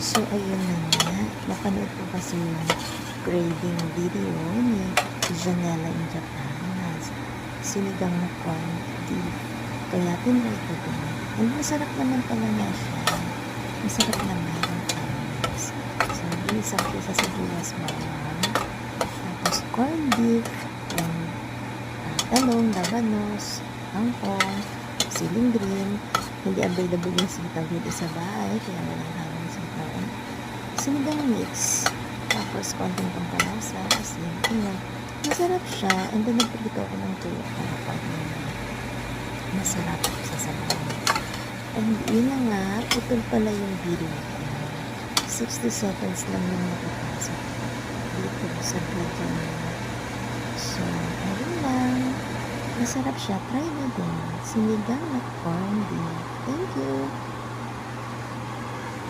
So, ayun na nga. Napanood ko kasi yung grading video ni Janela in Japan na sinigang na corn beef. Kaya tinry ko din. And masarap naman pala nga siya. Masarap naman ang promise. So, isang pisa sa sibuyas bawang. Tapos corn beef. And talong, labanos, kangkong, siling green. Hindi available yung sitaw dito sa bahay, kaya walang hawang sitaw. Sinigang mix. Tapos, konting pampalasa, asin, tingnan. Masarap siya. And then, nagprito ako ng tuyo para pag masarap sa sabaw. And yun na nga, putol pala yung video ko. 60 seconds lang yung nakapasok dito sa video niya. So, ayun lang. Masarap siya. Try na din. Sinigang na corn beef. Thank you.